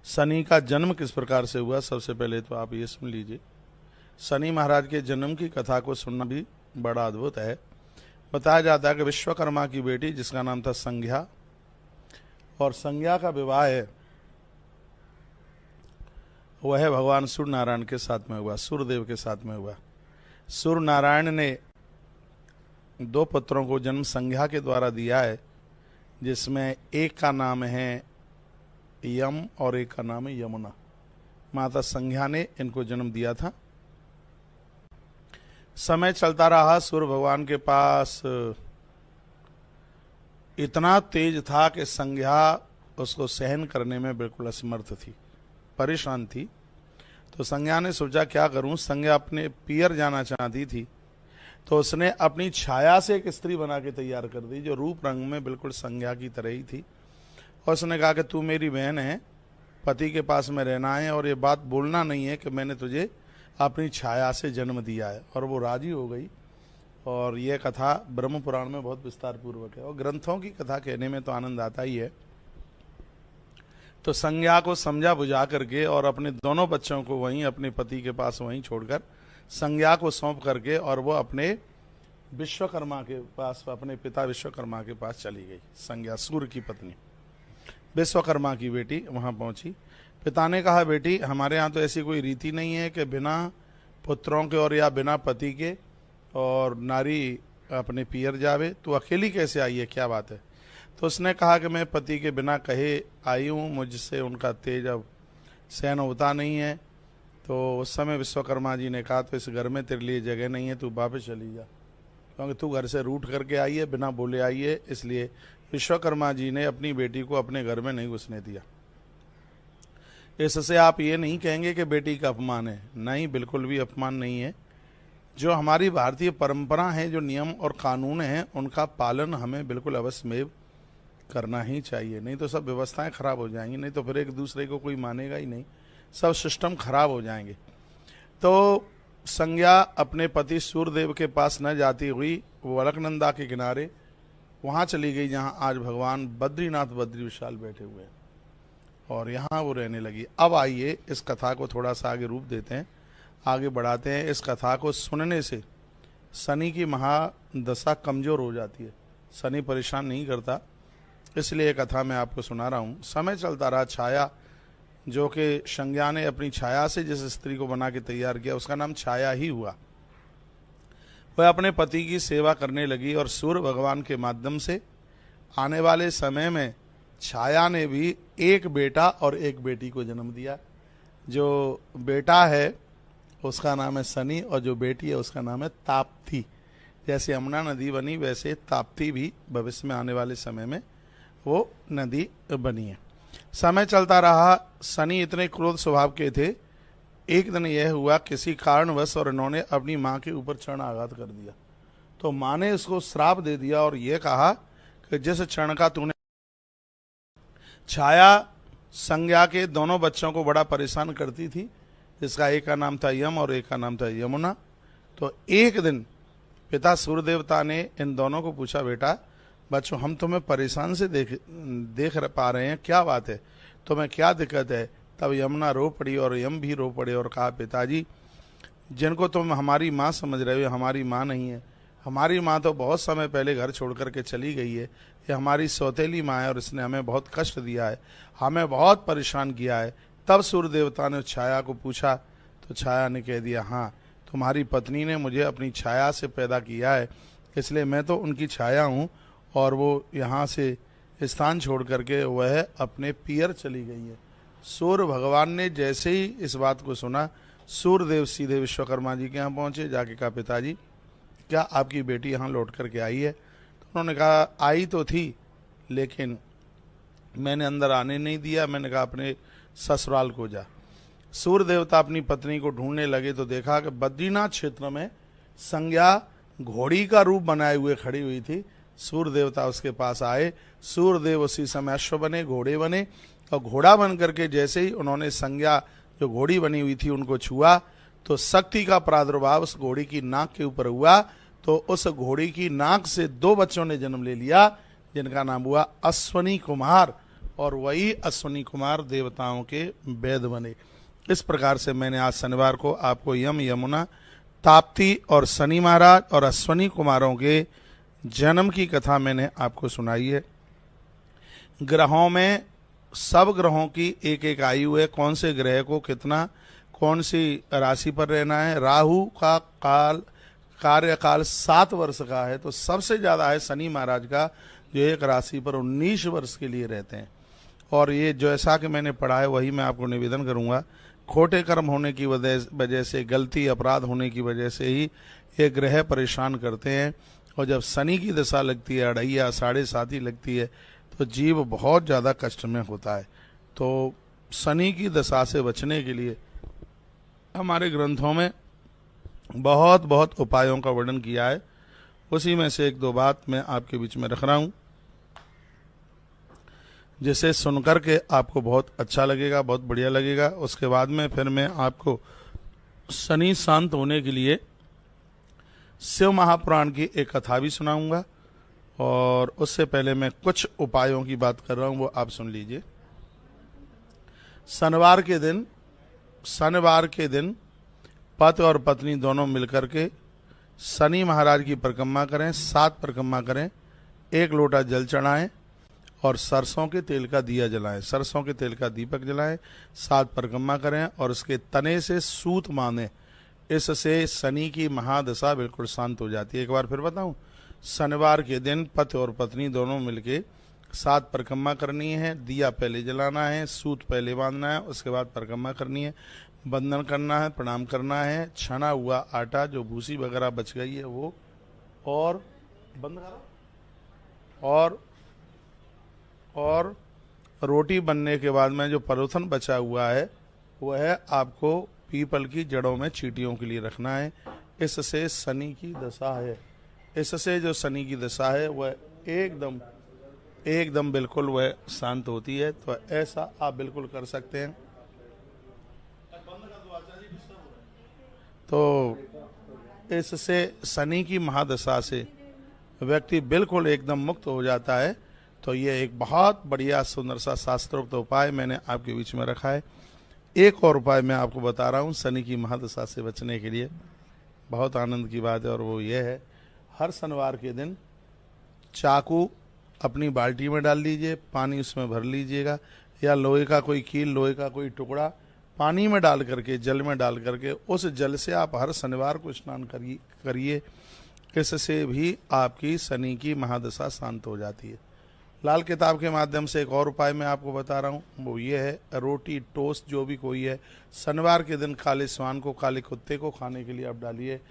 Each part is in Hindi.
शनि का जन्म किस प्रकार से हुआ, सबसे पहले तो आप ये सुन लीजिए। शनि महाराज के जन्म की कथा को सुनना भी बड़ा अद्भुत है। बताया जाता है कि विश्वकर्मा की बेटी जिसका नाम था संज्ञा, और संज्ञा का विवाह है वह भगवान सूर्य नारायण के साथ में हुआ, सूर्यदेव के साथ में हुआ। सूर्य नारायण ने 2 पुत्रों को जन्म संज्ञा के द्वारा दिया है, जिसमें एक का नाम है यम और एक का नाम है यमुना। माता संज्ञा ने इनको जन्म दिया था। समय चलता रहा, सूर्य भगवान के पास इतना तेज था कि संज्ञा उसको सहन करने में बिल्कुल असमर्थ थी, परेशान थी। तो संज्ञा ने सोचा क्या करूं। संज्ञा अपने पियर जाना चाहती थी, तो उसने अपनी छाया से एक स्त्री बना के तैयार कर दी, जो रूप रंग में बिल्कुल संज्ञा की तरह ही थी। और उसने कहा कि तू मेरी बहन है, पति के पास में रहना है, और ये बात बोलना नहीं है कि मैंने तुझे अपनी छाया से जन्म दिया है। और वो राजी हो गई। और ये कथा ब्रह्म पुराण में बहुत विस्तार पूर्वक है, और ग्रंथों की कथा कहने में तो आनंद आता ही है। तो संज्ञा को समझा बुझा करके और अपने दोनों बच्चों को वहीं अपने पति के पास वहीं छोड़कर संज्ञा को सौंप करके, और वो अपने विश्वकर्मा के पास, अपने पिता विश्वकर्मा के पास चली गई। संज्ञा सूर्य की पत्नी, विश्वकर्मा की बेटी वहां पहुंची। पिता ने कहा बेटी, हमारे यहाँ तो ऐसी कोई रीति नहीं है कि बिना पुत्रों के और या बिना पति के और नारी अपने पियर जावे, तो अकेली कैसे आई है, क्या बात है। तो उसने कहा कि मैं पति के बिना कहे आई हूँ, मुझसे उनका तेज अब सहन होता नहीं है। तो उस समय विश्वकर्मा जी ने कहा तो इस घर में तेरे लिए जगह नहीं है, तू वापस चली जा, क्योंकि तू घर से रूठ करके आई है, बिना बोले आई है। इसलिए विश्वकर्मा जी ने अपनी बेटी को अपने घर में नहीं घुसने दिया। इससे आप ये नहीं कहेंगे कि बेटी का अपमान है, नहीं, बिल्कुल भी अपमान नहीं है। जो हमारी भारतीय परंपरा है, जो नियम और कानून हैं, उनका पालन हमें बिल्कुल अवश्यमेव करना ही चाहिए, नहीं तो सब व्यवस्थाएं खराब हो जाएंगी, नहीं तो फिर एक दूसरे को कोई मानेगा ही नहीं, सब सिस्टम खराब हो जाएंगे। तो संज्ञा अपने पति सूर्यदेव के पास न जाती हुई वो अलकनंदा के किनारे वहां चली गई, जहां आज भगवान बद्रीनाथ बद्री विशाल बैठे हुए हैं, और यहां वो रहने लगी। अब आइए इस कथा को थोड़ा सा आगे रूप देते हैं, आगे बढ़ाते हैं। इस कथा को सुनने से शनि की महादशा कमजोर हो जाती है, शनि परेशान नहीं करता, इसलिए कथा मैं आपको सुना रहा हूं। समय चलता रहा, छाया जो कि संज्ञा ने अपनी छाया से जिस स्त्री को बना के तैयार किया, उसका नाम छाया ही हुआ। वह अपने पति की सेवा करने लगी, और सूर्य भगवान के माध्यम से आने वाले समय में छाया ने भी एक बेटा और एक बेटी को जन्म दिया। जो बेटा है उसका नाम है शनि, और जो बेटी है उसका नाम है ताप्ती। जैसे यमुना नदी बनी, वैसे ताप्ती भी भविष्य में आने वाले समय में वो नदी बनी है। समय चलता रहा, शनि इतने क्रोध स्वभाव के थे। एक दिन यह हुआ किसी कारणवश, और इन्होंने अपनी माँ के ऊपर क्षण आघात कर दिया। तो माँ ने इसको श्राप दे दिया और ये कहा कि जिस क्षण का तूने। छाया संज्ञा के दोनों बच्चों को बड़ा परेशान करती थी, जिसका एक का नाम था यम और एक का नाम था यमुना। तो एक दिन पिता सूर्य देवता ने इन दोनों को पूछा, बेटा बच्चों, हम तुम्हें परेशान से देख पा रहे हैं, क्या बात है, तुम्हें क्या दिक्कत है। तब यमुना रो पड़ी और यम भी रो पड़े और कहा, पिताजी, जिनको तुम हमारी माँ समझ रहे हो, हमारी माँ नहीं है। हमारी माँ तो बहुत समय पहले घर छोड़ करके चली गई है, ये हमारी सौतेली माँ है, और इसने हमें बहुत कष्ट दिया है, हमें बहुत परेशान किया है। तब सूर्य देवता ने छाया को पूछा, तो छाया ने कह दिया, हाँ, तुम्हारी पत्नी ने मुझे अपनी छाया से पैदा किया है, इसलिए मैं तो उनकी छाया हूँ। और वो यहाँ से स्थान छोड़ करके वह अपने पियर चली गई है। सूर्य भगवान ने जैसे ही इस बात को सुना, सूर्यदेव सीधे विश्वकर्मा जी के यहाँ पहुँचे, जाके कहा, पिताजी, क्या आपकी बेटी यहाँ लौट करके आई है। तो उन्होंने कहा, आई तो थी, लेकिन मैंने अंदर आने नहीं दिया, मैंने कहा अपने ससुराल को जा। सूर्य देवता अपनी पत्नी को ढूंढने लगे, तो देखा कि बद्रीनाथ क्षेत्र में संज्ञा घोड़ी का रूप बनाए हुए खड़ी हुई थी। सूर्य देवता उसके पास आए, सूर्यदेव उसी समय अश्व बने, घोड़े बने, और घोड़ा बन करके जैसे ही उन्होंने संज्ञा जो घोड़ी बनी हुई थी उनको छुआ, तो शक्ति का प्रादुर्भाव उस घोड़ी की नाक के ऊपर हुआ। तो उस घोड़ी की नाक से 2 बच्चों ने जन्म ले लिया, जिनका नाम हुआ अश्वनी कुमार और वही अश्विनी कुमार देवताओं के वेद बने। इस प्रकार से मैंने आज शनिवार को आपको यम, यमुना, ताप्ती और शनि महाराज और अश्विनी कुमारों के जन्म की कथा मैंने आपको सुनाई है। ग्रहों में सब ग्रहों की एक एक आयु है, कौन से ग्रह को कितना कौन सी राशि पर रहना है। राहु का कार्यकाल 7 वर्ष का है, तो सबसे ज्यादा है शनि महाराज का, जो एक राशि पर 19 वर्ष के लिए रहते हैं। और ये जैसा कि मैंने पढ़ा है वही मैं आपको निवेदन करूंगा। खोटे कर्म होने की वजह से, गलती अपराध होने की वजह से ही ये ग्रह परेशान करते हैं। और जब शनि की दशा लगती है, अढ़ैया 7.5 लगती है, तो जीव बहुत ज़्यादा कष्ट में होता है। तो शनि की दशा से बचने के लिए हमारे ग्रंथों में बहुत बहुत उपायों का वर्णन किया है। उसी में से 1-2 बात मैं आपके बीच में रख रहा हूं, जिसे सुनकर के आपको बहुत अच्छा लगेगा, बहुत बढ़िया लगेगा। उसके बाद में फिर मैं आपको शनि शांत होने के लिए शिव महापुराण की एक कथा भी सुनाऊंगा। और उससे पहले मैं कुछ उपायों की बात कर रहा हूं, वो आप सुन लीजिए। शनिवार के दिन पति और पत्नी दोनों मिलकर के शनि महाराज की परिक्रमा करें, 7 परिक्रमा करें, 1 लोटा जल चढ़ाएं और सरसों के तेल का दिया जलाएं, सरसों के तेल का दीपक जलाएं, 7 परिक्रमा करें और उसके तने से सूत बांधें। इससे शनि की महादशा बिल्कुल शांत हो जाती है। एक बार फिर बताऊं, शनिवार के दिन पति और पत्नी दोनों मिलके 7 परिक्रमा करनी है, दिया पहले जलाना है, सूत पहले बांधना है, उसके बाद परिक्रमा करनी है, बंधन करना है, प्रणाम करना है। छना हुआ आटा, जो भूसी वगैरह बच गई है वो, और बंद करो, और रोटी बनने के बाद में जो परोथन बचा हुआ है वह आपको पीपल की जड़ों में चींटियों के लिए रखना है। इससे शनि की दशा है, इससे जो शनि की दशा है वह एकदम बिल्कुल वह शांत होती है। तो ऐसा आप बिल्कुल कर सकते हैं। तो इससे शनि की महादशा से व्यक्ति बिल्कुल एकदम मुक्त हो जाता है। तो ये एक बहुत बढ़िया सुंदर सा शास्त्रोक्त उपाय मैंने आपके बीच में रखा है। एक और उपाय मैं आपको बता रहा हूँ शनि की महादशा से बचने के लिए, बहुत आनंद की बात है, और वो ये है, हर शनिवार के दिन चाकू अपनी बाल्टी में डाल लीजिए, पानी उसमें भर लीजिएगा, या लोहे का कोई कील, लोहे का कोई टुकड़ा पानी में डाल करके, जल में डाल करके, उस जल से आप हर शनिवार को स्नान करिए। इससे भी आपकी शनि की महादशा शांत हो जाती है। लाल किताब के माध्यम से एक और उपाय मैं आपको बता रहा हूँ, वो ये है, रोटी टोस्ट जो भी कोई है, शनिवार के दिन काले स्वान को, काले कुत्ते को खाने के लिए आप डालिए।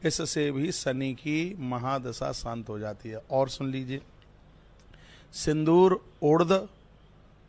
इससे भी शनि की महादशा शांत हो जाती है। और सुन लीजिए, सिंदूर, उड़द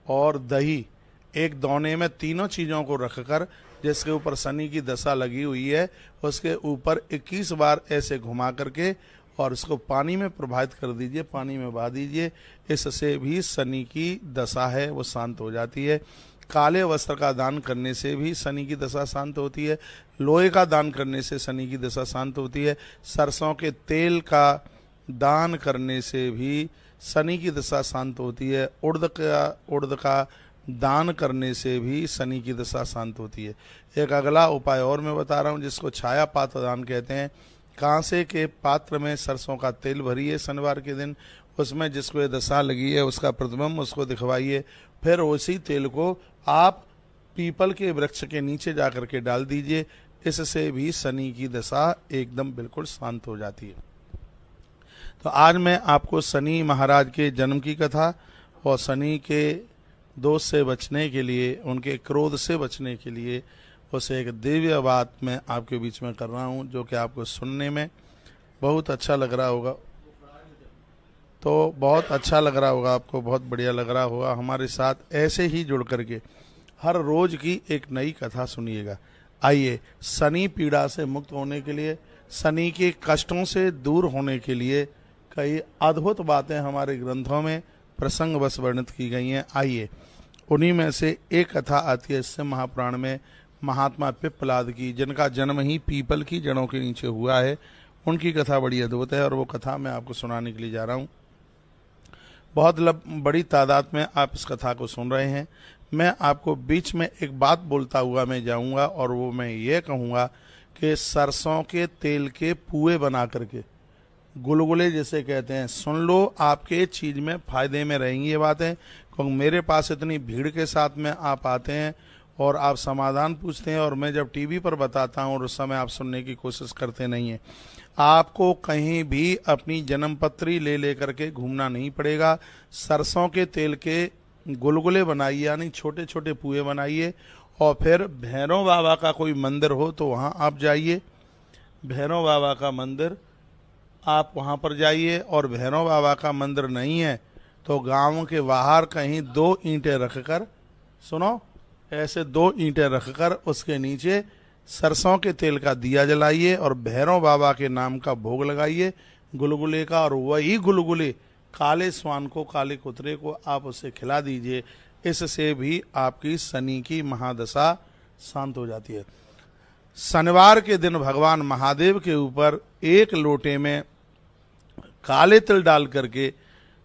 और दही एक दोने में, तीनों चीजों को रखकर, जिसके ऊपर शनि की दशा लगी हुई है उसके ऊपर 21 बार ऐसे घुमा करके और उसको पानी में प्रवाहित कर दीजिए, पानी में बहा दीजिए। इससे भी शनि की दशा है वो शांत हो जाती है। काले वस्त्र का दान करने से भी शनि की दशा शांत होती है। लोहे का दान करने से शनि की दशा शांत होती है। सरसों के तेल का दान करने से भी शनि की दशा शांत होती है। उड़द का दान करने से भी शनि की दशा शांत होती है। एक अगला उपाय और मैं बता रहा हूँ, जिसको छाया पात्र दान कहते हैं। कांसे के पात्र में सरसों का तेल भरिए शनिवार के दिन, उसमें जिसको ये दशा लगी है उसका प्रतिबिंब उसको दिखवाइए, फिर उसी तेल को आप पीपल के वृक्ष के नीचे जाकर के डाल दीजिए। इससे भी शनि की दशा एकदम बिल्कुल शांत हो जाती है। तो आज मैं आपको शनि महाराज के जन्म की कथा और शनि के दोष से बचने के लिए, उनके क्रोध से बचने के लिए, उसे एक दिव्य बात मैं आपके बीच में कर रहा हूं, जो कि आपको सुनने में बहुत अच्छा लग रहा होगा। तो बहुत अच्छा लग रहा होगा आपको, बहुत बढ़िया लग रहा होगा। हमारे साथ ऐसे ही जुड़ करके हर रोज की एक नई कथा सुनिएगा। आइए, शनि पीड़ा से मुक्त होने के लिए, शनि के कष्टों से दूर होने के लिए कई अद्भुत बातें हमारे ग्रंथों में प्रसंगवश वर्णित की गई हैं। आइए, उन्हीं में से एक कथा आती है शिव महापुराण में, महात्मा पिप्पलाद की, जिनका जन्म ही पीपल की जड़ों के नीचे हुआ है। उनकी कथा बड़ी अद्भुत है और वो कथा मैं आपको सुनाने के लिए जा रहा हूँ। बहुत बड़ी तादाद में आप इस कथा को सुन रहे हैं। मैं आपको बीच में एक बात बोलता हुआ मैं जाऊंगा और वो मैं ये कहूँगा कि सरसों के तेल के पुए बना करके, गुलगुले जिसे कहते हैं, सुन लो, आपके चीज में फायदे में रहेंगी ये बातें। क्योंकि मेरे पास इतनी भीड़ के साथ में आप आते हैं और आप समाधान पूछते हैं, और मैं जब टीवी पर बताता हूँ और उस समय आप सुनने की कोशिश करते नहीं हैं। आपको कहीं भी अपनी जन्मपत्री ले लेकर के घूमना नहीं पड़ेगा। सरसों के तेल के गुलगुले बनाइए, यानी छोटे छोटे पुए बनाइए, और फिर भैरव बाबा का कोई मंदिर हो तो वहाँ आप जाइए। भैरव बाबा का मंदिर, आप वहाँ पर जाइए। और भैरव बाबा का मंदिर नहीं है तो गांव के बाहर कहीं 2 ईंटें रखकर, सुनो, ऐसे 2 ईंटें रखकर उसके नीचे सरसों के तेल का दिया जलाइए और भैरव बाबा के नाम का भोग लगाइए गुलगुले का, और वही गुलगुले काले स्वान को, काले कुतरे को आप उसे खिला दीजिए। इससे भी आपकी शनि की महादशा शांत हो जाती है। शनिवार के दिन भगवान महादेव के ऊपर 1 लोटे में काले तिल डाल करके,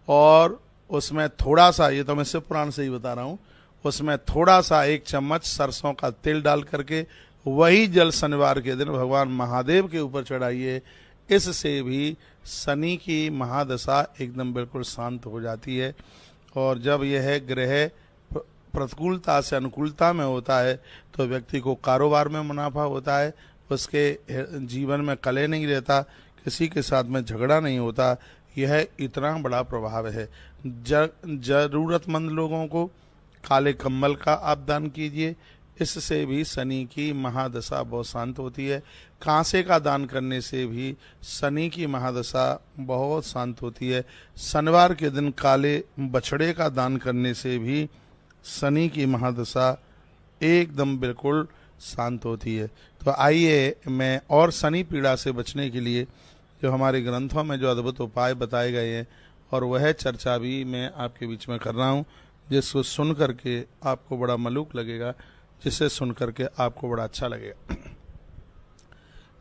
और उसमें थोड़ा सा, ये तो मैं शिव पुराण से ही बता रहा हूँ, उसमें थोड़ा सा 1 चम्मच सरसों का तेल डाल करके वही जल शनिवार के दिन भगवान महादेव के ऊपर चढ़ाइए। इससे भी शनि की महादशा एकदम बिल्कुल शांत हो जाती है। और जब यह ग्रह प्रतिकूलता से अनुकूलता में होता है तो व्यक्ति को कारोबार में मुनाफा होता है, उसके जीवन में कलह नहीं रहता, किसी के साथ में झगड़ा नहीं होता। यह इतना बड़ा प्रभाव है। जरूरतमंद लोगों को काले कम्बल का आप दान कीजिए, इससे भी शनि की महादशा बहुत शांत होती है। कांसे का दान करने से भी शनि की महादशा बहुत शांत होती है। शनिवार के दिन काले बछड़े का दान करने से भी शनि की महादशा एकदम बिल्कुल शांत होती है। तो आइए, मैं और शनि पीड़ा से बचने के लिए जो हमारे ग्रंथों में जो अद्भुत उपाय बताए गए हैं, और वह चर्चा भी मैं आपके बीच में कर रहा हूँ, जिसको सुन करके आपको बड़ा मलूक लगेगा, जिसे सुन करके आपको बड़ा अच्छा लगेगा।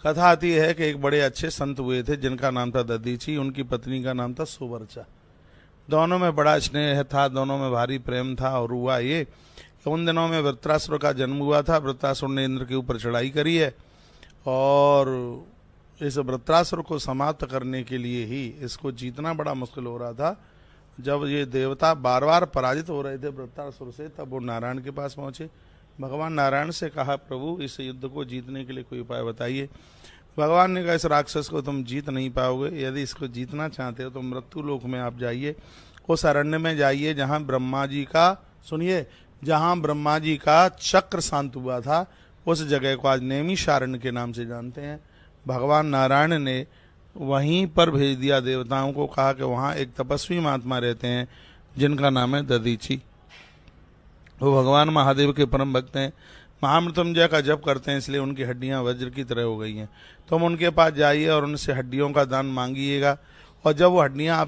कथा आती है कि एक बड़े अच्छे संत हुए थे जिनका नाम था दधीची, उनकी पत्नी का नाम था सुवर्चा। दोनों में बड़ा स्नेह था, दोनों में भारी प्रेम था। और हुआ ये कि उन दिनों में वृत्रासुर का जन्म हुआ था। वृत्रासुर ने इंद्र के ऊपर चढ़ाई करी है, और इस वृत्रासुर को समाप्त करने के लिए ही इसको जीतना बड़ा मुश्किल हो रहा था। जब ये देवता बार बार पराजित हो रहे थे वृत्रासुर से, तब वो नारायण के पास पहुंचे। भगवान नारायण से कहा, प्रभु इस युद्ध को जीतने के लिए कोई उपाय बताइए। भगवान ने कहा, इस राक्षस को तुम जीत नहीं पाओगे, यदि इसको जीतना चाहते हो तो मृत्यु लोक में आप जाइए, उस अरण्य में जाइए जहाँ ब्रह्मा जी का, सुनिए, जहाँ ब्रह्मा जी का चक्र शांत हुआ था, उस जगह को आज नैमिषारण्य के नाम से जानते हैं। भगवान नारायण ने वहीं पर भेज दिया देवताओं को, कहा कि वहाँ एक तपस्वी महात्मा रहते हैं जिनका नाम है दधीची। वो भगवान महादेव के परम भक्त हैं, महामृत्युंजय का जप करते हैं, इसलिए उनकी हड्डियां वज्र की तरह हो गई हैं। तुम उनके पास जाइए और उनसे हड्डियों का दान मांगिएगा, और जब वो हड्डियां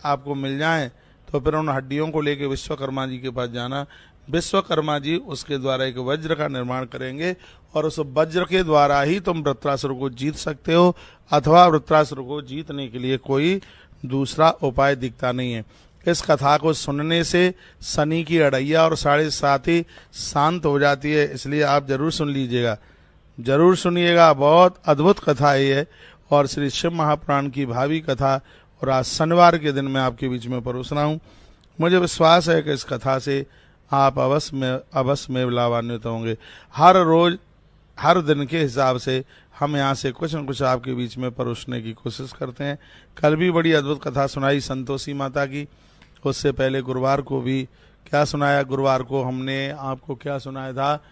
आपको मिल जाएं तो फिर उन हड्डियों को लेकर विश्वकर्मा जी के पास जाना। विश्वकर्मा जी उसके द्वारा एक वज्र का निर्माण करेंगे, और उस वज्र के द्वारा ही तुम वृत्रासुर को जीत सकते हो, अथवा वृत्रासुर को जीतने के लिए कोई दूसरा उपाय दिखता नहीं है। इस कथा को सुनने से शनि की अड़ैया और 7.5 शांत हो जाती है, इसलिए आप जरूर सुन लीजिएगा, जरूर सुनिएगा। बहुत अद्भुत कथा है, और श्री शिव महापुराण की भावी कथा, और आज शनिवार के दिन मैं आपके बीच में परोस रहा हूँ। मुझे विश्वास है कि इस कथा से आप अवश्य में लाभान्वित होंगे। हर रोज हर दिन के हिसाब से हम यहाँ से कुछ न कुछ आपके बीच में परोसने की कोशिश करते हैं। कल भी बड़ी अद्भुत कथा सुनाई संतोषी माता की, उससे पहले गुरुवार को भी क्या सुनाया, गुरुवार को हमने आपको क्या सुनाया था,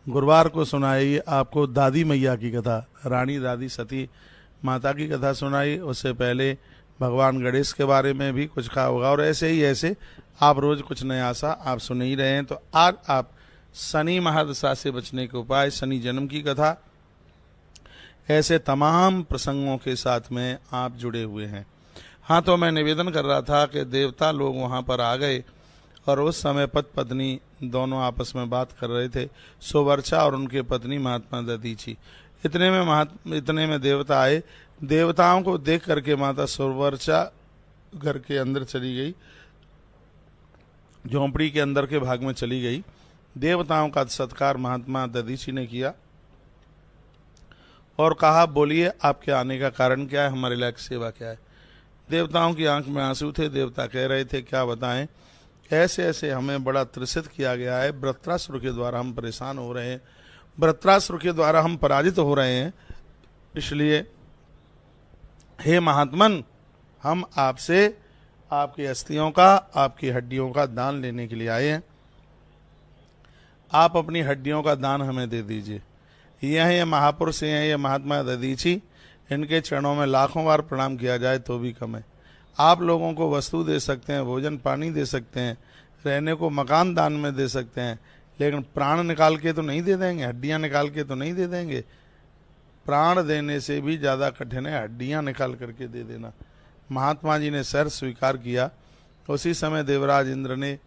गुरुवार को सुनाई आपको दादी मैया की कथा, रानी दादी सती माता की कथा सुनाई। उससे पहले भगवान गणेश के बारे में भी कुछ कहा होगा, और ऐसे आप रोज कुछ नया सा आप सुन ही रहे हैं। तो आज आप शनि महादशा से बचने के उपाय, शनि जन्म की कथा, ऐसे तमाम प्रसंगों के साथ में आप जुड़े हुए हैं। हाँ, तो मैं निवेदन कर रहा था कि देवता लोग वहाँ पर आ गए, और उस समय पति पत्नी दोनों आपस में बात कर रहे थे, सुवर्चा और उनके पत्नी महात्मा दधीची। इतने में देवता आए। देवताओं को देख करके माता सुवर्चा घर के अंदर चली गई, झोंपड़ी के अंदर के भाग में चली गई। देवताओं का सत्कार महात्मा दधीची ने किया और कहा, बोलिए आपके आने का कारण क्या है, हमारे लायक सेवा क्या है। देवताओं की आंख में आंसू थे। देवता कह रहे थे, क्या बताएं, ऐसे ऐसे हमें बड़ा त्रसित किया गया है, वृत्रासुर के द्वारा हम परेशान हो रहे हैं, वृत्रासुर के द्वारा हम पराजित हो रहे हैं, इसलिए हे महात्मन, हम आपसे आपकी अस्थियों का, आपकी हड्डियों का दान लेने के लिए आए हैं। आप अपनी हड्डियों का दान हमें दे दीजिए। ये महापुरुष हैं, ये महात्मा दधीची, इनके चरणों में लाखों बार प्रणाम किया जाए तो भी कम है। आप लोगों को वस्तु दे सकते हैं, भोजन पानी दे सकते हैं, रहने को मकान दान में दे सकते हैं, लेकिन प्राण निकाल के तो नहीं दे देंगे, हड्डियां निकाल के तो नहीं दे देंगे। प्राण देने से भी ज़्यादा कठिन है हड्डियां निकाल करके दे देना। महात्मा जी ने सर स्वीकार किया। उसी समय देवराज इंद्र ने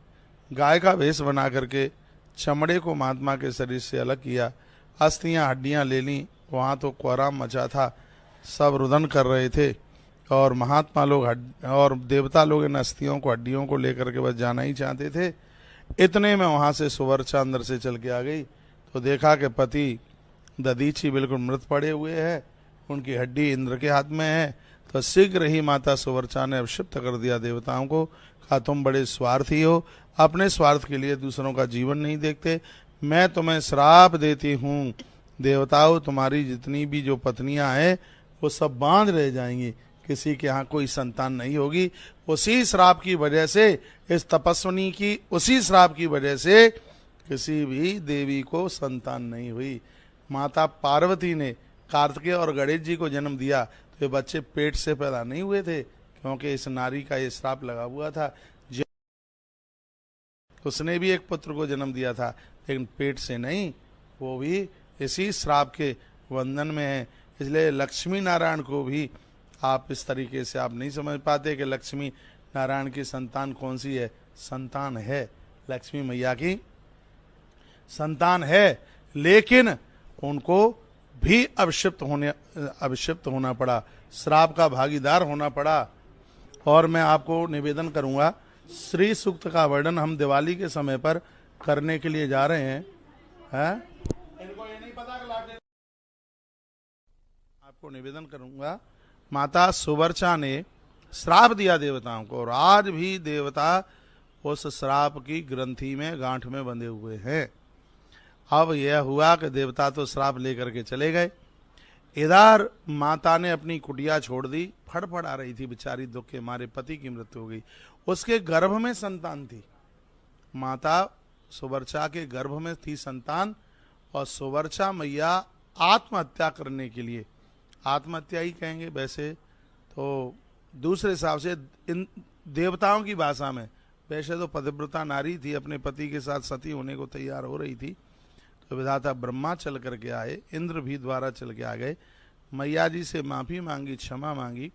गाय का वेश बना करके चमड़े को महात्मा के शरीर से अलग किया, अस्थियां हड्डियां ले ली। वहाँ तो कोहराम मचा था, सब रुदन कर रहे थे और महात्मा लोग और देवता लोग इन अस्थियों को, हड्डियों को लेकर के बस जाना ही चाहते थे। इतने में वहाँ से सुवर्चा अंदर से चल के आ गई तो देखा कि पति दधीची बिल्कुल मृत पड़े हुए हैं, उनकी हड्डी इंद्र के हाथ में है। तो शीघ्र ही माता सुवर्चा ने अभिषिप्त कर दिया देवताओं को, कहा तुम बड़े स्वार्थी हो, अपने स्वार्थ के लिए दूसरों का जीवन नहीं देखते। मैं तुम्हें श्राप देती हूँ, देवताओं तुम्हारी जितनी भी जो पत्नियां हैं वो सब बांझ रह जाएंगी, किसी के यहाँ कोई संतान नहीं होगी। उसी श्राप की वजह से, इस तपस्विनी की उसी श्राप की वजह से किसी भी देवी को संतान नहीं हुई। माता पार्वती ने कार्तिकेय और गणेश जी को जन्म दिया तो ये बच्चे पेट से पैदा नहीं हुए थे, क्योंकि इस नारी का ये श्राप लगा हुआ था। उसने भी एक पुत्र को जन्म दिया था, लेकिन पेट से नहीं, वो भी इसी श्राप के बंधन में है। इसलिए लक्ष्मी नारायण को भी आप इस तरीके से आप नहीं समझ पाते कि लक्ष्मी नारायण की संतान कौन सी है। संतान है, लक्ष्मी मैया की संतान है, लेकिन उनको भी अभिषिप्त होना पड़ा, श्राप का भागीदार होना पड़ा। और मैं आपको निवेदन करूंगा, श्री सूक्त का वर्णन हम दिवाली के समय पर करने के लिए जा रहे हैं, इनको ये नहीं पता कि आपको निवेदन करूंगा, माता सुवर्चा ने श्राप दिया देवताओं को और आज भी देवता उस श्राप की ग्रंथि में, गांठ में बंधे हुए हैं। अब यह हुआ कि देवता तो श्राप लेकर के चले गए, इधर माता ने अपनी कुटिया छोड़ दी, फड़फड़ आ रही थी बेचारी, दुख के मारे पति की मृत्यु हो गई। उसके गर्भ में संतान थी, माता सुवर्चा के गर्भ में थी संतान, और सुवर्चा मैया आत्महत्या करने के लिए, आत्महत्या ही कहेंगे वैसे तो, दूसरे हिसाब से इन देवताओं की भाषा में, वैसे तो पतिव्रता नारी थी, अपने पति के साथ सती होने को तैयार हो रही थी। तो विधाता ब्रह्मा चल करके आए, इंद्र भी द्वारा चल के आ गए, मैया जी से माफी मांगी, क्षमा मांगी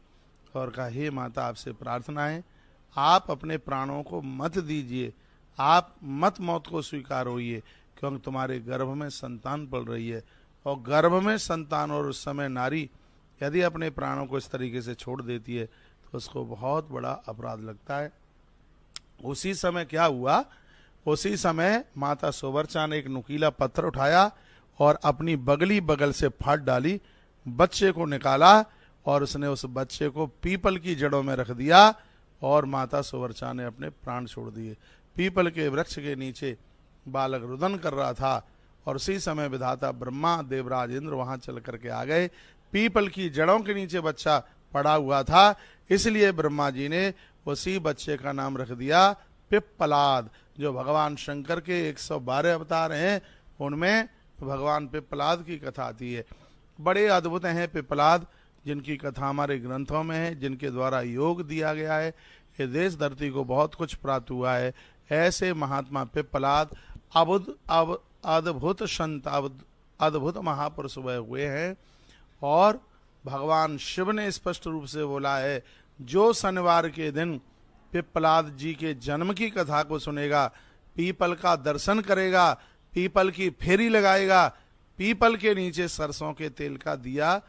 और कहा, हे माता आपसे प्रार्थना है, आप अपने प्राणों को मत दीजिए, आप मत मौत को स्वीकार होइए, क्योंकि तुम्हारे गर्भ में संतान पल रही है। और गर्भ में संतान और उस समय नारी यदि अपने प्राणों को इस तरीके से छोड़ देती है तो उसको बहुत बड़ा अपराध लगता है। उसी समय क्या हुआ, उसी समय माता सुवर्चा ने एक नुकीला पत्थर उठाया और अपनी बगली बगल से फाड़ डाली, बच्चे को निकाला और उसने उस बच्चे को पीपल की जड़ों में रख दिया और माता सुवर्चा ने अपने प्राण छोड़ दिए। पीपल के वृक्ष के नीचे बालक रुदन कर रहा था और उसी समय विधाता ब्रह्मा, देवराज इंद्र वहां चल करके आ गए। पीपल की जड़ों के नीचे बच्चा पड़ा हुआ था, इसलिए ब्रह्मा जी ने उसी बच्चे का नाम रख दिया पिप्पलाद। जो भगवान शंकर के 112 अवतार हैं उनमें भगवान पिप्पलाद की कथा आती है। बड़े अद्भुत हैं पिप्पलाद, जिनकी कथा हमारे ग्रंथों में है, जिनके द्वारा योग दिया गया है। ये देश धरती को बहुत कुछ प्राप्त हुआ है। ऐसे महात्मा पिप्पलाद अद्भुत संत, अद्भुत महापुरुष हुए हैं। और भगवान शिव ने स्पष्ट रूप से बोला है, जो शनिवार के दिन पिप्पलाद जी के जन्म की कथा को सुनेगा, पीपल का दर्शन करेगा, पीपल की फेरी लगाएगा, पीपल के नीचे सरसों के तेल का दिया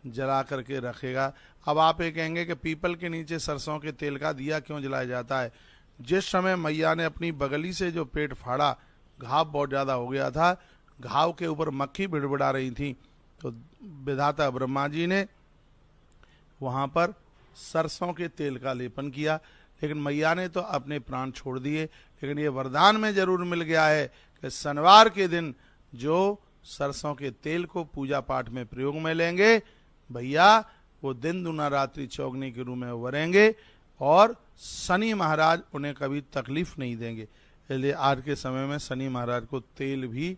जला करके रखेगा। अब आप ये कहेंगे कि पीपल के नीचे सरसों के तेल का दिया क्यों जलाया जाता है। जिस समय मैया ने अपनी बगली से जो पेट फाड़ा, घाव बहुत ज्यादा हो गया था, घाव के ऊपर मक्खी बिड़बिड़ा रही थी, तो विधाता ब्रह्मा जी ने वहां पर सरसों के तेल का लेपन किया। लेकिन मैया ने तो अपने प्राण छोड़ दिए। लेकिन ये वरदान में जरूर मिल गया है कि शनिवार के दिन जो सरसों के तेल को पूजा पाठ में प्रयोग में लेंगे, भैया वो दिन दुना रात्रि चौगनी के रूप में उभरेंगे और शनि महाराज उन्हें कभी तकलीफ नहीं देंगे। इसलिए आज के समय में शनि महाराज को तेल भी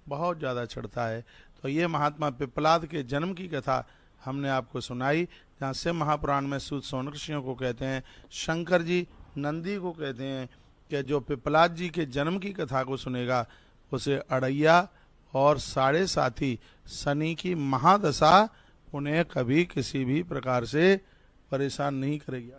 बहुत ज़्यादा चढ़ता है। तो ये महात्मा पिप्पलाद के जन्म की कथा हमने आपको सुनाई, जहाँ शिव महापुराण में सूत सौनक ऋषियों को कहते हैं, शंकर जी नंदी को कहते हैं कि जो पिप्पलाद जी के जन्म की कथा को सुनेगा उसे अड़ैया और साढ़े साथी शनि की महादशा उन्हें कभी किसी भी प्रकार से परेशान नहीं करेगी,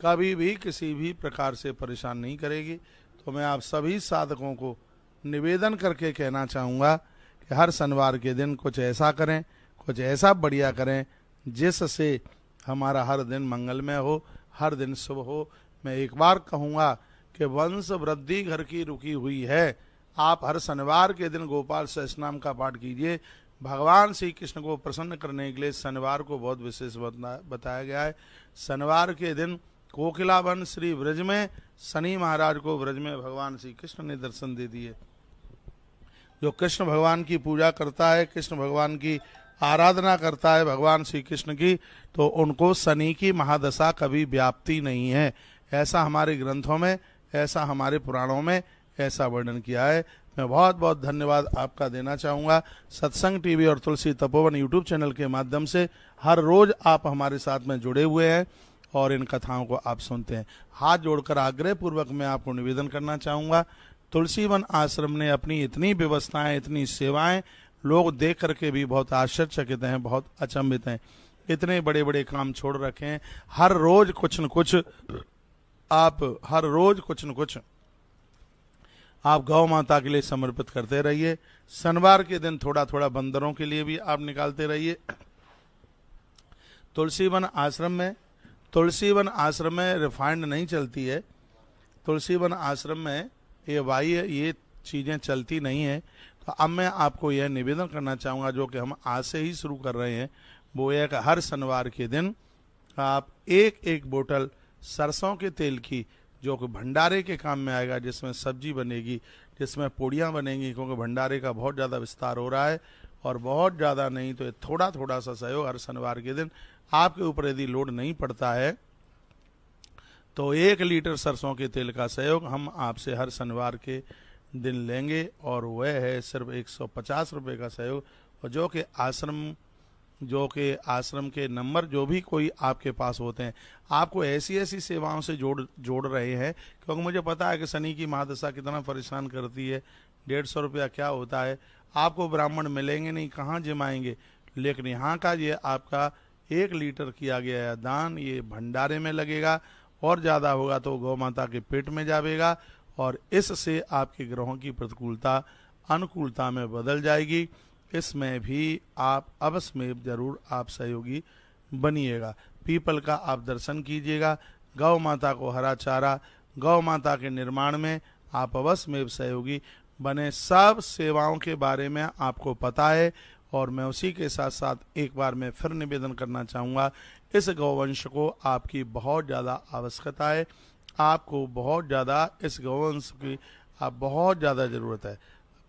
कभी भी किसी भी प्रकार से परेशान नहीं करेगी। तो मैं आप सभी साधकों को निवेदन करके कहना चाहूँगा कि हर शनिवार के दिन कुछ ऐसा करें, कुछ ऐसा बढ़िया करें जिससे हमारा हर दिन मंगलमय हो, हर दिन शुभ हो। मैं एक बार कहूँगा कि वंश वृद्धि घर की रुकी हुई है। आप हर शनिवार के दिन गोपाल सहस्रनाम का पाठ कीजिए। भगवान श्री कृष्ण को प्रसन्न करने के लिए शनिवार को बहुत विशेष बताया गया है। शनिवार के दिन कोकिलावन श्री ब्रज में शनि महाराज को ब्रज में भगवान श्री कृष्ण ने दर्शन दे दिए। जो कृष्ण भगवान की पूजा करता है, कृष्ण भगवान की आराधना करता है भगवान श्री कृष्ण की, तो उनको शनि की महादशा कभी व्याप्ति नहीं है। ऐसा हमारे ग्रंथों में, ऐसा हमारे पुराणों में ऐसा वर्णन किया है। मैं बहुत बहुत धन्यवाद आपका देना चाहूँगा। सत्संग टीवी और तुलसी तपोवन यूट्यूब चैनल के माध्यम से हर रोज आप हमारे साथ में जुड़े हुए हैं और इन कथाओं को आप सुनते हैं। हाथ जोड़कर आग्रह पूर्वक मैं आपको निवेदन करना चाहूँगा, तुलसीवन आश्रम ने अपनी इतनी व्यवस्थाएं, इतनी सेवाएं, लोग देख करके भी बहुत आश्चर्यचकित हैं, बहुत अचंभित हैं। इतने बड़े बड़े काम छोड़ रखे हैं। हर रोज कुछ न कुछ आप गौ माता के लिए समर्पित करते रहिए। शनिवार के दिन थोड़ा थोड़ा बंदरों के लिए भी आप निकालते रहिए। तुलसीवन आश्रम में रिफाइंड नहीं चलती है। तुलसीवन आश्रम में ये चीज़ें चलती नहीं है। तो अब मैं आपको यह निवेदन करना चाहूँगा, जो कि हम आज से ही शुरू कर रहे हैं, वो है कि हर शनिवार के दिन आप एक एक बोतल सरसों के तेल की, जो कि भंडारे के काम में आएगा, जिसमें सब्जी बनेगी, जिसमें पूड़ियाँ बनेंगी, क्योंकि भंडारे का बहुत ज़्यादा विस्तार हो रहा है और बहुत ज़्यादा नहीं तो थोड़ा थोड़ा सा सहयोग हर शनिवार के दिन आपके ऊपर यदि लोड नहीं पड़ता है तो 1 लीटर सरसों के तेल का सहयोग हम आपसे हर शनिवार के दिन लेंगे और वह है सिर्फ 150 रुपये का सहयोग। और जो कि आश्रम के नंबर जो भी कोई आपके पास होते हैं, आपको ऐसी ऐसी सेवाओं से जोड़ रहे हैं, क्योंकि मुझे पता है कि शनि की महादशा कितना परेशान करती है। 150 रुपया क्या होता है, आपको ब्राह्मण मिलेंगे नहीं, कहाँ जमाएंगे। लेकिन यहाँ का ये आपका 1 लीटर किया गया है दान, ये भंडारे में लगेगा और ज़्यादा होगा तो गौ माता के पेट में जाएगा और इससे आपके ग्रहों की प्रतिकूलता अनुकूलता में बदल जाएगी। इसमें भी आप अवश्य में जरूर आप सहयोगी बनिएगा। पीपल का आप दर्शन कीजिएगा, गौ माता को हरा चारा, गौ माता के निर्माण में आप अवश्य में सहयोगी बने। सब सेवाओं के बारे में आपको पता है और मैं उसी के साथ साथ एक बार मैं फिर निवेदन करना चाहूँगा, इस गौवंश को आपकी बहुत ज़्यादा आवश्यकता है। आपको बहुत ज़्यादा इस गौवंश की आप बहुत ज़्यादा ज़रूरत है।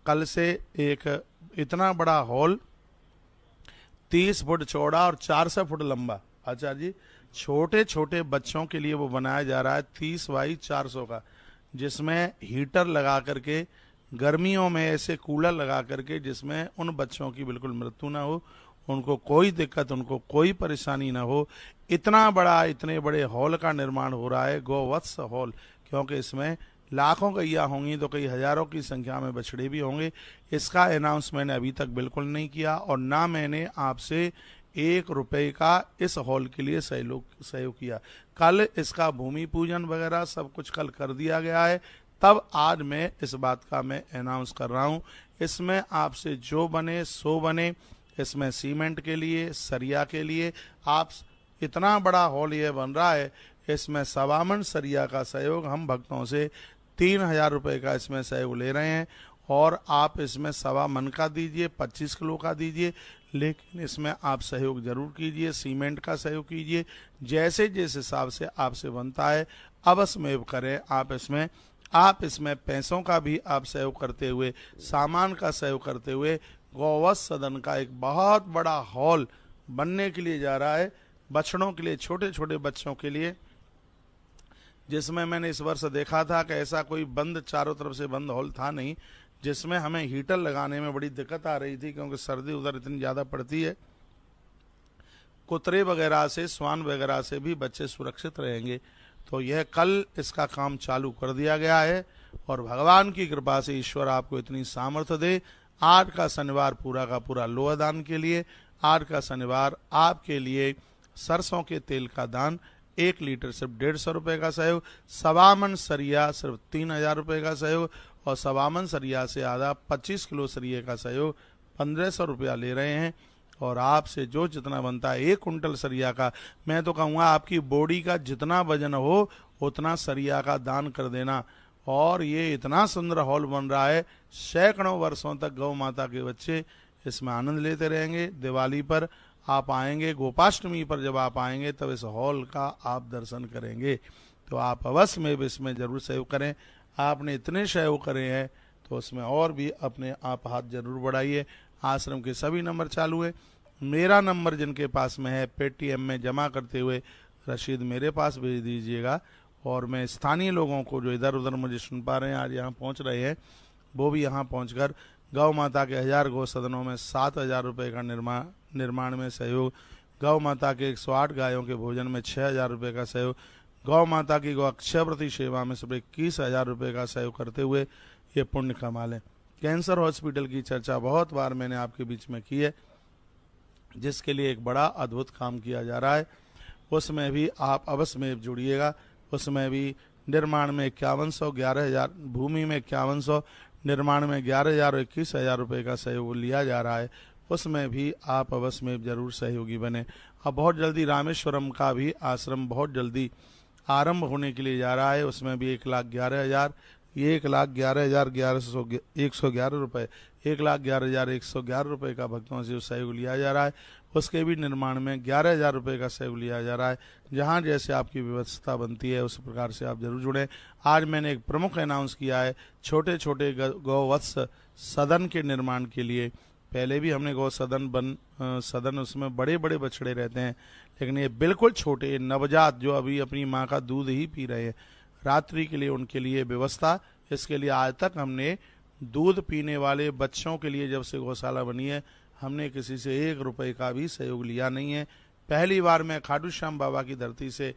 कल से एक इतना बड़ा हॉल 30 फुट चौड़ा और 400 फुट लंबा, आचार्य जी, छोटे छोटे बच्चों के लिए वो बनाया जा रहा है 30 बाई 400 का, जिसमें हीटर लगा करके, गर्मियों में ऐसे कूलर लगा करके, जिसमें उन बच्चों की बिल्कुल मृत्यु ना हो, उनको कोई दिक्कत, उनको कोई परेशानी ना हो। इतना बड़ा, इतने बड़े हॉल का निर्माण हो रहा है, गोवत्स हॉल, क्योंकि इसमें लाखों गैया होंगी तो कई हजारों की संख्या में बछड़े भी होंगे। इसका अनाउंस मैंने अभी तक बिल्कुल नहीं किया और ना मैंने आपसे 1 रुपये का इस हॉल के लिए सहयोग किया। कल इसका भूमि पूजन वगैरह सब कुछ कल कर दिया गया है, तब आज मैं इस बात का मैं अनाउंस कर रहा हूँ। इसमें आपसे जो बने सो बने। इसमें सीमेंट के लिए, सरिया के लिए, आप इतना बड़ा हॉल ये बन रहा है इसमें सवामन सरिया का सहयोग हम भक्तों से 3,000 रुपये का इसमें सहयोग ले रहे हैं। और आप इसमें सवा मन का दीजिए, 25 किलो का दीजिए, लेकिन इसमें आप सहयोग जरूर कीजिए, सीमेंट का सहयोग कीजिए, जैसे जिस हिसाब से आपसे बनता है अवश्य में करें। आप इसमें पैसों का भी आप सहयोग करते हुए, सामान का सहयोग करते हुए गौवत्स सदन का एक बहुत बड़ा हॉल बनने के लिए जा रहा है, बछड़ों के लिए, छोटे छोटे बच्चों के लिए, जिसमें मैंने इस वर्ष देखा था कि ऐसा कोई बंद, चारों तरफ से बंद हॉल था नहीं, जिसमें हमें हीटर लगाने में बड़ी दिक्कत आ रही थी, क्योंकि सर्दी उधर इतनी ज़्यादा पड़ती है। कुतरे वगैरह से, स्वान वगैरह से भी बच्चे सुरक्षित रहेंगे। तो यह कल इसका काम चालू कर दिया गया है और भगवान की कृपा से ईश्वर आपको इतनी सामर्थ्य दे। आज का शनिवार पूरा का पूरा लोहा दान के लिए, आज का शनिवार आपके लिए सरसों के तेल का दान 1 लीटर सिर्फ 150 रुपये का सहयोग, सवामन सरिया सिर्फ 3,000 रुपये का सहयोग, और सवामन सरिया से आधा 25 किलो सरिये का सहयोग 1,500 रुपया ले रहे हैं। और आपसे जो जितना बनता है 1 कुंटल सरिया का, मैं तो कहूँगा आपकी बॉडी का जितना वजन हो उतना सरिया का दान कर देना। और ये इतना सुंदर हॉल बन रहा है, सैकड़ों वर्षों तक गौ माता के बच्चे इसमें आनंद लेते रहेंगे। दिवाली पर आप आएंगे, गोपाष्टमी पर जब आप आएंगे तब इस हॉल का आप दर्शन करेंगे। तो आप अवश्य में इसमें जरूर सहयोग करें। आपने इतने सहयोग करे हैं तो उसमें और भी अपने आप हाथ जरूर बढ़ाइए। आश्रम के सभी नंबर चालू है। मेरा नंबर जिनके पास में है, पेटीएम में जमा करते हुए रसीद मेरे पास भेज दीजिएगा। और मैं स्थानीय लोगों को जो इधर उधर मुझे सुन पा रहे हैं, आज यहाँ पहुँच रहे हैं, वो भी यहाँ पहुँचकर गौ माता के 1000 गौ सदनों में 7,000 रुपये का निर्माण में सहयोग, गौ माता के 108 गायों के भोजन में 6,000 रुपये का सहयोग, गौ माता की गौ अक्षयव्रती सेवा में सिर्फ 21,000 रुपये का सहयोग करते हुए ये पुण्य कमा लें। कैंसर हॉस्पिटल की चर्चा बहुत बार मैंने आपके बीच में की है, जिसके लिए एक बड़ा अद्भुत काम किया जा रहा है, उसमें भी आप अवश्य में जुड़िएगा। उसमें भी निर्माण में 5100, 11,000, भूमि में 5100, निर्माण में 11,000 और 21,000 रुपये का सहयोग लिया जा रहा है। उसमें भी आप अवश्य में जरूर सहयोगी बने। अब बहुत जल्दी रामेश्वरम का भी आश्रम बहुत जल्दी आरंभ होने के लिए जा रहा है, उसमें भी 1,11,000, ये 1,11,111 रुपये, 1,11,111 रुपये का भक्तों से सहयोग लिया जा रहा है। उसके भी निर्माण में 11,000 रुपये का सहयोग लिया जा रहा है। जहाँ जैसे आपकी व्यवस्था बनती है उस प्रकार से आप जरूर जुड़ें। आज मैंने एक प्रमुख अनाउंस किया है, छोटे छोटे गौवत्स सदन के निर्माण के लिए। पहले भी हमने गौ सदन उसमें बड़े बड़े बछड़े रहते हैं, लेकिन ये बिल्कुल छोटे नवजात जो अभी अपनी माँ का दूध ही पी रहे हैं, रात्रि के लिए उनके लिए व्यवस्था। इसके लिए आज तक हमने दूध पीने वाले बच्चों के लिए, जब से गौशाला बनी है, हमने किसी से 1 रुपये का भी सहयोग लिया नहीं है। पहली बार मैं खाटू श्याम बाबा की धरती से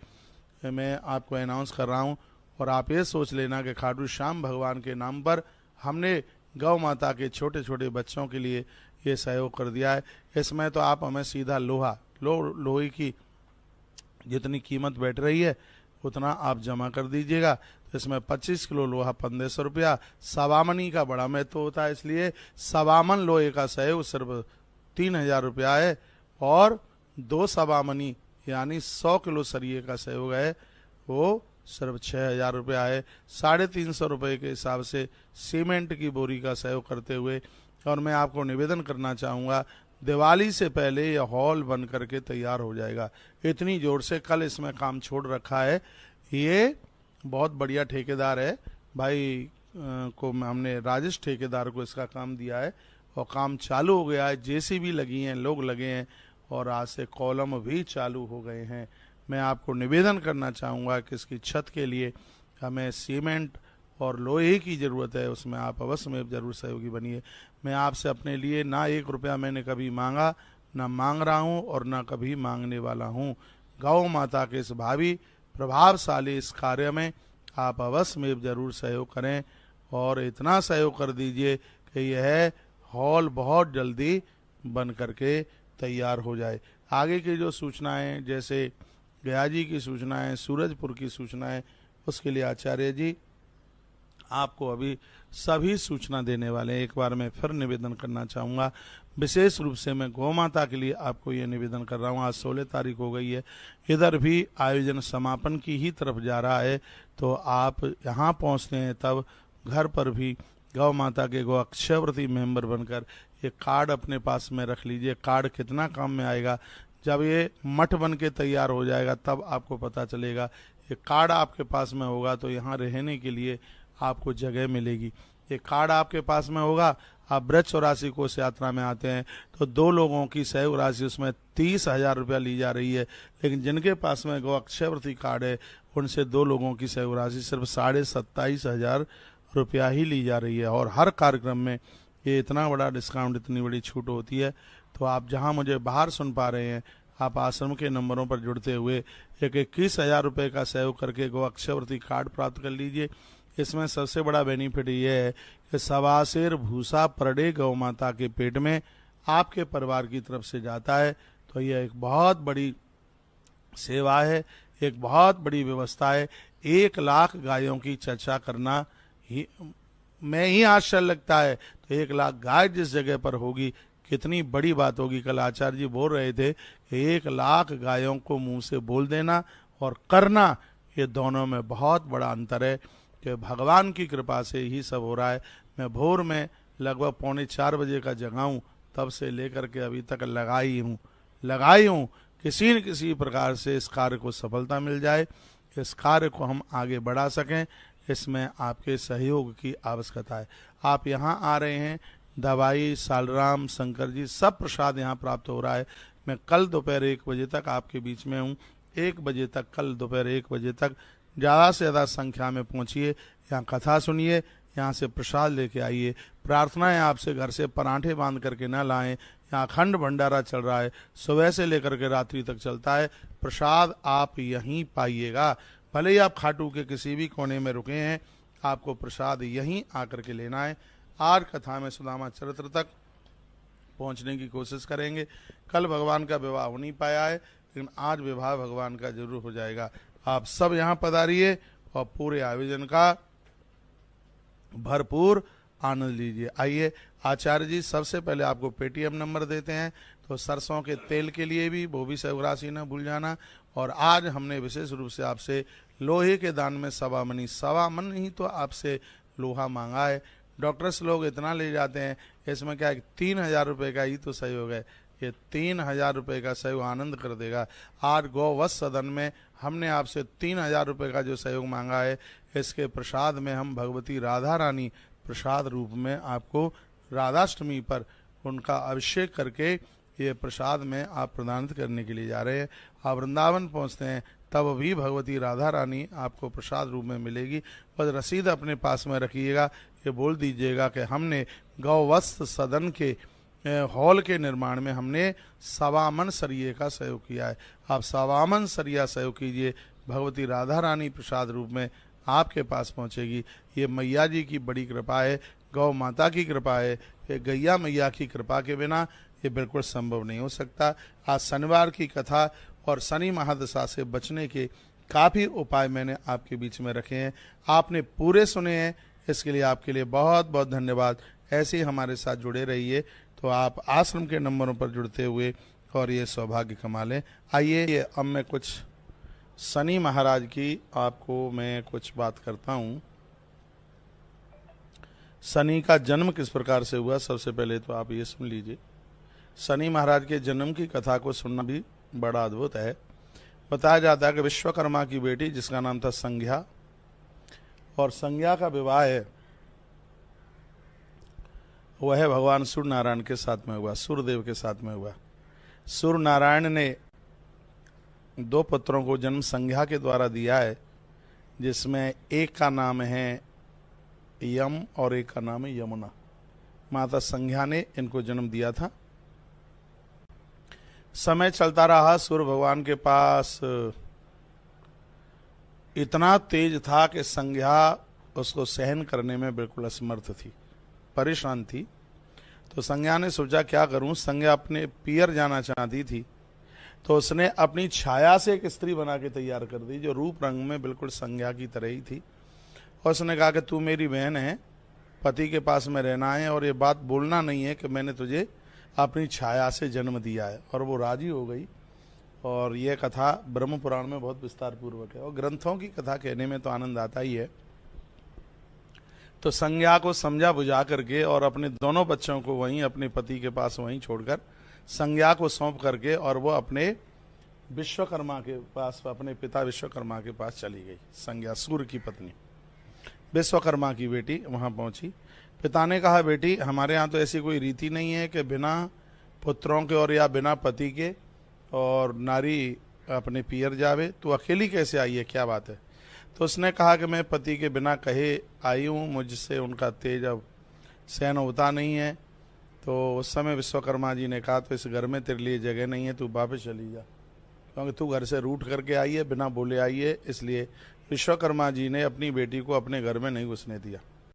मैं आपको अनाउंस कर रहा हूँ। और आप ये सोच लेना कि खाटू श्याम भगवान के नाम पर हमने गौ माता के छोटे छोटे बच्चों के लिए ये सहयोग कर दिया है। इसमें तो आप हमें सीधा लोहे की जितनी कीमत बैठ रही है उतना आप जमा कर दीजिएगा। तो इसमें 25 किलो लोहा 1,500 रुपया, सवामनी का बड़ा महत्व होता है, इसलिए सवामन लोहे का सहयोग सिर्फ 3,000 रुपया है। और 2 सवामनी यानी 100 किलो सरिये का सहयोग है, वो सिर्फ 6,000 रुपया है। 350 रुपये के हिसाब से सीमेंट की बोरी का सहयोग करते हुए। और मैं आपको निवेदन करना चाहूँगा, दिवाली से पहले यह हॉल बन करके तैयार हो जाएगा। इतनी जोर से कल इसमें काम छोड़ रखा है। ये बहुत बढ़िया ठेकेदार है भाई को हमने राजेश ठेकेदार को इसका काम दिया है और काम चालू हो गया है। जेसीबी लगी हैं, लोग लगे हैं और आज से कॉलम भी चालू हो गए हैं। मैं आपको निवेदन करना चाहूँगा कि इसकी छत के लिए हमें सीमेंट और लोहे की ज़रूरत है, उसमें आप अवश्य में जरूर सहयोगी बनिए। मैं आपसे अपने लिए ना 1 रुपया मैंने कभी मांगा, ना मांग रहा हूँ और ना कभी मांगने वाला हूँ। गौ माता के इस भावी प्रभावशाली इस कार्य में आप अवश्य में जरूर सहयोग करें और इतना सहयोग कर दीजिए कि यह हॉल बहुत जल्दी बन करके तैयार हो जाए। आगे की जो सूचनाएं, जैसे गया जी की सूचनाएं, सूरजपुर की सूचनाएं, उसके लिए आचार्य जी आपको अभी सभी सूचना देने वाले हैं। एक बार मैं फिर निवेदन करना चाहूँगा, विशेष रूप से मैं गौ माता के लिए आपको ये निवेदन कर रहा हूँ। आज 16 तारीख हो गई है, इधर भी आयोजन समापन की ही तरफ जा रहा है, तो आप यहाँ पहुँचते हैं तब घर पर भी गौ माता के गौ अक्षयव्रती मेंबर बनकर ये कार्ड अपने पास में रख लीजिए। कार्ड कितना काम में आएगा, जब ये मठ बन के तैयार हो जाएगा तब आपको पता चलेगा। ये कार्ड आपके पास में होगा तो यहाँ रहने के लिए आपको जगह मिलेगी। ये कार्ड आपके पास में होगा, आप ब्रज 84 कोष यात्रा में आते हैं तो 2 लोगों की सहयोग राशि उसमें 30,000 रुपया ली जा रही है, लेकिन जिनके पास में गौ अक्षयव्रती कार्ड है उनसे 2 लोगों की सहयोग राशि सिर्फ 27,500 रुपया ही ली जा रही है। और हर कार्यक्रम में ये इतना बड़ा डिस्काउंट, इतनी बड़ी छूट होती है। तो आप जहां मुझे बाहर सुन पा रहे हैं, आप आश्रम के नंबरों पर जुड़ते हुए एक 21,000 रुपये का सहयोग करके गौ अक्षयव्रती कार्ड प्राप्त कर लीजिए। इसमें सबसे बड़ा बेनिफिट ये है कि 1.25 सेर भूसा पर डे गौ माता के पेट में आपके परिवार की तरफ से जाता है। तो यह एक बहुत बड़ी सेवा है, एक बहुत बड़ी व्यवस्था है। 1 लाख गायों की चर्चा करना ही में ही आश्चर्य लगता है, तो 1 लाख गाय जिस जगह पर होगी कितनी बड़ी बात होगी। कल आचार्य जी बोल रहे थे कि 1 लाख गायों को मुंह से बोल देना और करना, ये दोनों में बहुत बड़ा अंतर है कि भगवान की कृपा से ही सब हो रहा है। मैं भोर में लगभग 3:45 बजे का जगा हूँ, तब से लेकर के अभी तक लगाई हूँ। किसी न किसी प्रकार से इस कार्य को सफलता मिल जाए, इस कार्य को हम आगे बढ़ा सकें, इसमें आपके सहयोग की आवश्यकता है। आप यहाँ आ रहे हैं, दवाई, सालराम, शंकर जी सब प्रसाद यहाँ प्राप्त हो रहा है। मैं कल दोपहर 1 बजे तक आपके बीच में हूँ। 1 बजे तक, कल दोपहर 1 बजे तक ज़्यादा से ज़्यादा संख्या में पहुँचिए, यहाँ कथा सुनिए, यहाँ से प्रसाद लेके आइए। प्रार्थना है आपसे घर से पराठे बांध करके न लाएं। यहाँ अखंड भंडारा चल रहा है, सुबह से लेकर के रात्रि तक चलता है। प्रसाद आप यहीं पाइएगा, भले ही आप खाटू के किसी भी कोने में रुके हैं, आपको प्रसाद यहीं आकर के लेना है। आज कथा में सुदामा चरित्र तक पहुंचने की कोशिश करेंगे। कल भगवान का विवाह हो नहीं पाया है, लेकिन आज विवाह भगवान का जरूर हो जाएगा। आप सब यहाँ पधारिए और पूरे आयोजन का भरपूर आनंद लीजिए। आइए, आचार्य जी सबसे पहले आपको पेटीएम नंबर देते हैं, तो सरसों के तेल के लिए भी वो भी सहयोग राशि न भूल जाना। और आज हमने विशेष रूप से आपसे लोहे के दान में 1.25 मन ही तो आपसे लोहा मांगा है। डॉक्टर्स लोग इतना ले जाते हैं, इसमें क्या है 3,000 रुपये का ही तो सहयोग है। ये 3,000 रुपये का सहयोग आनंद कर देगा। आज गौवत्स सदन में हमने आपसे 3,000 रुपये का जो सहयोग मांगा है, इसके प्रसाद में हम भगवती राधा रानी प्रसाद रूप में आपको राधाष्टमी पर उनका अभिषेक करके ये प्रसाद में आप प्रदान करने के लिए जा रहे हैं। आप वृंदावन पहुंचते हैं तब भी भगवती राधा रानी आपको प्रसाद रूप में मिलेगी। बस रसीद अपने पास में रखिएगा, ये बोल दीजिएगा कि हमने गौवत्स सदन के हॉल के निर्माण में हमने 1.25 मन सरिये का सहयोग किया है। आप 1.25 मन सरिया सहयोग कीजिए, भगवती राधा रानी प्रसाद रूप में आपके पास पहुंचेगी। ये मैया जी की बड़ी कृपा है, गौ माता की कृपा है। ये गैया मैया की कृपा के बिना ये बिल्कुल संभव नहीं हो सकता। आज शनिवार की कथा और शनि महादशा से बचने के काफ़ी उपाय मैंने आपके बीच में रखे हैं, आपने पूरे सुने हैं, इसके लिए आपके लिए बहुत बहुत धन्यवाद। ऐसे ही हमारे साथ जुड़े रहिए, तो आप आश्रम के नंबरों पर जुड़ते हुए और ये सौभाग्य कमा लें। आइए, अब मैं कुछ शनि महाराज की आपको मैं कुछ बात करता हूँ। शनि का जन्म किस प्रकार से हुआ, सबसे पहले तो आप ये सुन लीजिए। शनि महाराज के जन्म की कथा को सुनना भी बड़ा अद्भुत है। बताया जाता है कि विश्वकर्मा की बेटी जिसका नाम था संज्ञा, और संज्ञा का विवाह है वह भगवान सूर्य नारायण के साथ में हुआ, सूर्यदेव के साथ में हुआ। सूर्य नारायण ने 2 पुत्रों को जन्म संज्ञा के द्वारा दिया है, जिसमें एक का नाम है यम और एक का नाम है यमुना। माता संज्ञा ने इनको जन्म दिया था। समय चलता रहा, सूर्य भगवान के पास इतना तेज था कि संज्ञा उसको सहन करने में बिल्कुल असमर्थ थी, परेशान थी। तो संज्ञा ने सोचा क्या करूं। संज्ञा अपने पियर जाना चाहती थी, तो उसने अपनी छाया से एक स्त्री बना के तैयार कर दी, जो रूप रंग में बिल्कुल संज्ञा की तरह ही थी। और उसने कहा कि तू मेरी बहन है, पति के पास में रहना है और ये बात बोलना नहीं है कि मैंने तुझे अपनी छाया से जन्म दिया है। और वो राजी हो गई। और ये कथा ब्रह्म पुराण में बहुत विस्तार पूर्वक है, और ग्रंथों की कथा कहने में तो आनंद आता ही है। तो संज्ञा को समझा बुझा करके और अपने दोनों बच्चों को वहीं अपने पति के पास वहीं छोड़कर संज्ञा को सौंप करके और वो अपने विश्वकर्मा के पास, अपने पिता विश्वकर्मा के पास चली गई। संज्ञा सूर्य की पत्नी विश्वकर्मा की बेटी वहां पहुंची। पिता ने कहा, बेटी हमारे यहाँ तो ऐसी कोई रीति नहीं है कि बिना पुत्रों के और या बिना पति के और नारी अपने पियर जावे, तो अकेली कैसे आई है, क्या बात है। तो उसने कहा कि मैं पति के बिना कहे आई हूँ, मुझसे उनका तेज अब सहन होता नहीं है। तो उस समय विश्वकर्मा जी ने कहा, तो इस घर में तेरे लिए जगह नहीं है, तू वापस चली जा, क्योंकि तू घर से रूठ करके आई है, बिना बोले आई है। इसलिए विश्वकर्मा जी ने अपनी बेटी को अपने घर में नहीं घुसने दिया।